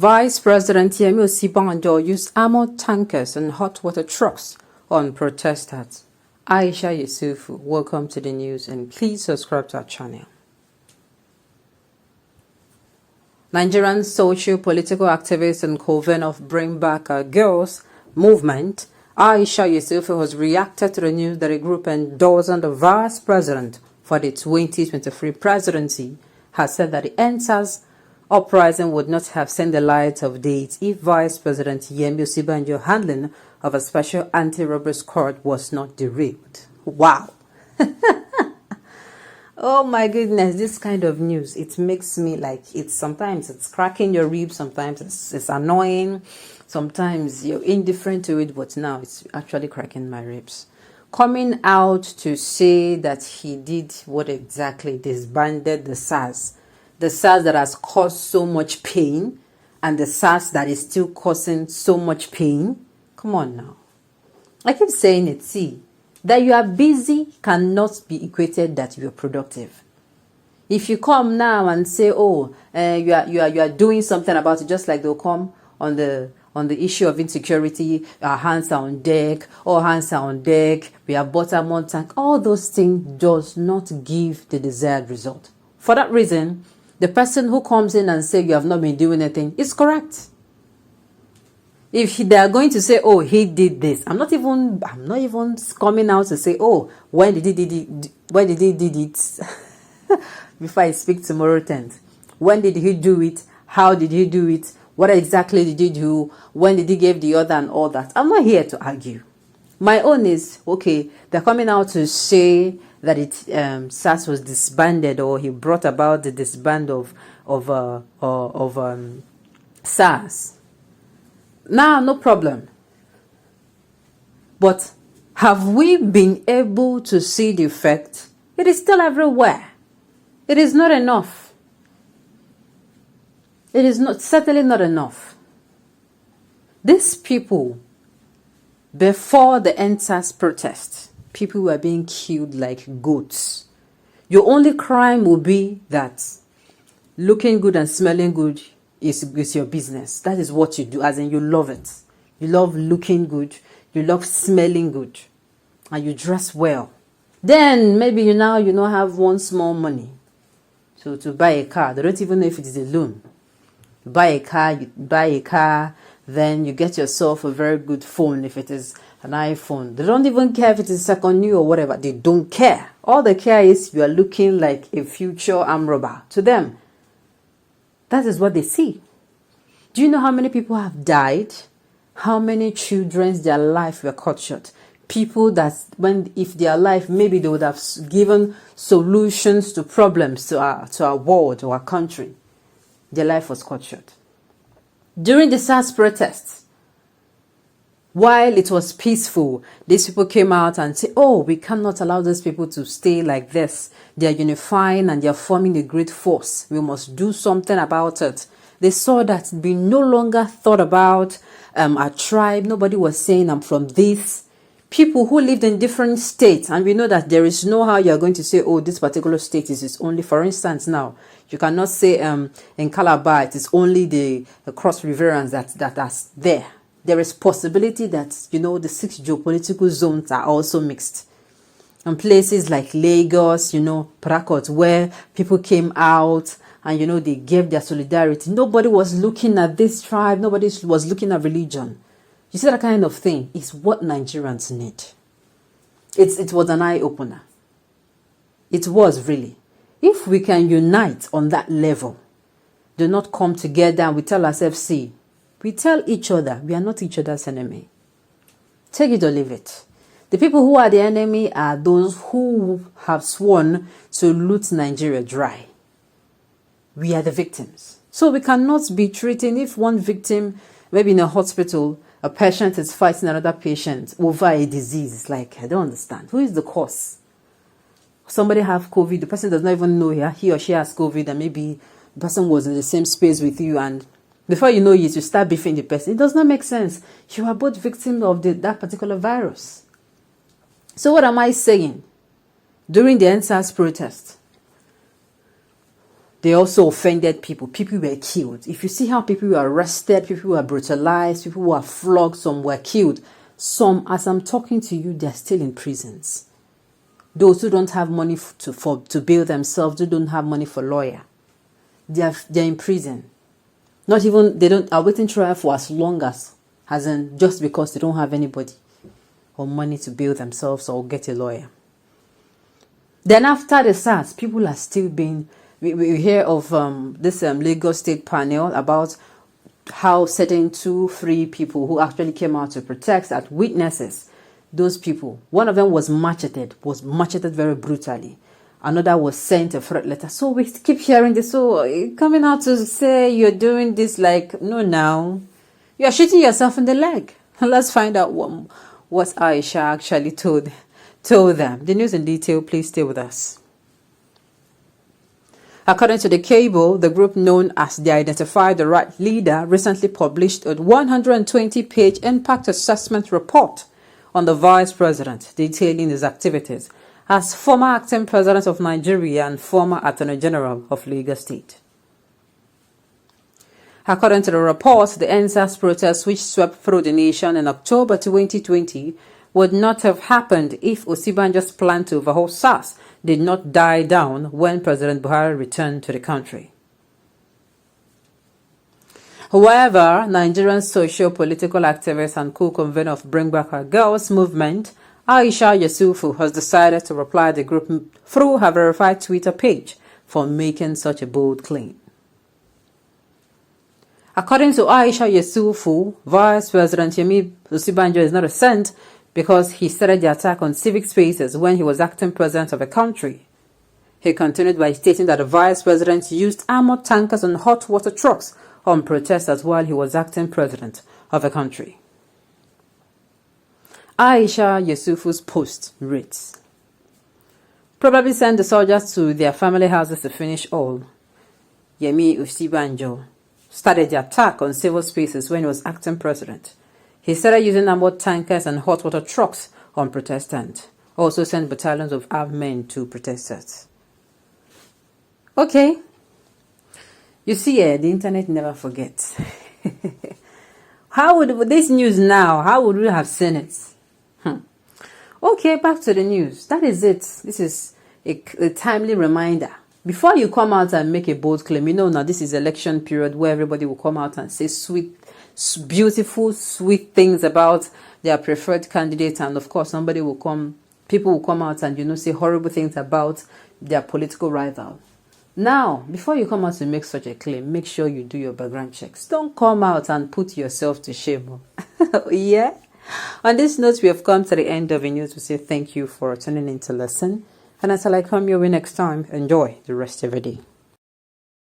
Vice President Osinbajo used armored tankers and hot water trucks on protesters. Aisha Yusufu, welcome to the news and please subscribe to our channel. Nigerian socio-political activist and co-vener of Bring Back Our Girls movement, Aisha Yusufu, has reacted to the news that a group endorsing the vice president for the 2023 presidency has said that the NSAS uprising would not have seen the light of day if Vice President Osinbajo's handling of a special anti-robbery squad was not derailed. Wow. Oh my goodness, this kind of news, it makes me like, sometimes it's cracking your ribs, sometimes it's annoying, sometimes you're indifferent to it, but now it's actually cracking my ribs. Coming out to say that he did what exactly? Disbanded the SARS. The SARS that has caused so much pain and the SARS that is still causing so much pain. Come on now. I keep saying it, see, that you are busy cannot be equated that you are productive. If you come now and say, oh, you are doing something about it, just like they'll come on the issue of insecurity, our hands are on deck, all hands are on deck, we have bought a more tank, all those things does not give the desired result. For that reason, the person who comes in and say you have not been doing anything is correct. If they are going to say, oh, he did this, I'm not even coming out to say, oh, when did he did it? Before I speak tomorrow 10th. When did he do it? How did he do it? What exactly did he do? When did he give the order and all that? I'm not here to argue. My own is, okay, they're coming out to say that SARS was disbanded, or he brought about the disband of SARS. Now, no problem. But have we been able to see the effect? It is still everywhere. It is not enough. It is certainly not enough. These people, before the NSAS protest, people were being killed like goats. Your only crime will be that looking good and smelling good is your business. That is what you do, as in you love it. You love looking good, you love smelling good, and you dress well. Then maybe you now have one small money. So to buy a car, they don't even know if it is a loan. You buy a car, then you get yourself a very good phone if it is an iPhone. They don't even care if it is second new or whatever. They don't care. All they care is you are looking like a future armed robber to them. That is what they see. Do you know how many people have died? How many children's their life were cut short? People that if their life, maybe they would have given solutions to problems to our world, to our country. Their life was cut short. During the SARS protests, while it was peaceful, these people came out and said, oh, we cannot allow these people to stay like this. They are unifying and they are forming a great force. We must do something about it. They saw that we no longer thought about our tribe. Nobody was saying, I'm from this. People who lived in different states, and we know that there is no how you're going to say, oh, this particular state is only, for instance, now, you cannot say in Calabar, it is only the Cross Riverans that are there. There is possibility that, the 6 geopolitical zones are also mixed. And places like Lagos, Prakot, where people came out and, they gave their solidarity. Nobody was looking at this tribe. Nobody was looking at religion. You see, that kind of thing is what Nigerians need. It was an eye-opener. It was really. If we can unite on that level, do not come together and we tell ourselves, see, we tell each other, we are not each other's enemy. Take it or leave it. The people who are the enemy are those who have sworn to loot Nigeria dry. We are the victims. So we cannot be treating, if one victim, maybe in a hospital, a patient is fighting another patient over a disease. It's like, I don't understand. Who is the cause? Somebody have COVID, the person does not even know he or she has COVID, and maybe the person was in the same space with you, and before you know it, you start beefing the person. It does not make sense. You are both victims of that particular virus. So what am I saying? During the NSAS protest, They also offended people. People were killed. If you see how people were arrested, people were brutalized, people were flogged, some were killed. Some, as I'm talking to you, they're still in prisons. Those who don't have money to bail themselves, who don't have money for lawyer, they're in prison. Not even, they don't are waiting trial for as long as in just because they don't have anybody or money to bail themselves or get a lawyer. Then after the SARS, people are still being, we hear of this Lagos State panel about how certain 2-3 people who actually came out to protest as witnesses, those people, one of them was macheted very brutally. Another was sent a threat letter. So we keep hearing this. So coming out to say you're doing this, like, no, now you're shooting yourself in the leg. Let's find out what Aisha actually told them. The news in detail, please stay with us. According to the cable, the group known as the Identify the Right Leader recently published a 120-page impact assessment report on the vice president, detailing his activities as former acting president of Nigeria and former Attorney General of Lagos State. According to the report, the NSAS protests which swept through the nation in October 2020 would not have happened if Osinbajo's plan to overhaul SARS did not die down when President Buhari returned to the country. However, Nigerian socio-political activist and co-convener of Bring Back Our Girls movement, Aisha Yesufu, has decided to reply to the group through her verified Twitter page for making such a bold claim. According to Aisha Yesufu, Vice President Yemi Osinbajo is not a saint because he started the attack on civic spaces when he was acting president of the country. He continued by stating that the vice president used armored tankers and hot water trucks on protesters while he was acting president of the country. Aisha Yesufu's post reads, "Probably send the soldiers to their family houses to finish all. Yemi Osinbajo started the attack on civil spaces when he was acting president. He started using armored tankers and hot water trucks on protestants. Also sent battalions of armed men to protesters." Okay. You see, the internet never forgets. How would this news now, how would we have seen it? Okay, back to the news. That is it. This is a timely reminder. Before you come out and make a bold claim, now this is election period where everybody will come out and say beautiful, sweet things about their preferred candidate, and of course people will come out and say horrible things about their political rival. Now, before you come out to make such a claim, make sure you do your background checks. Don't come out and put yourself to shame. Yeah? On this note, we have come to the end of the news. We say thank you for tuning in to listen. And until I come your way next time, enjoy the rest of the day.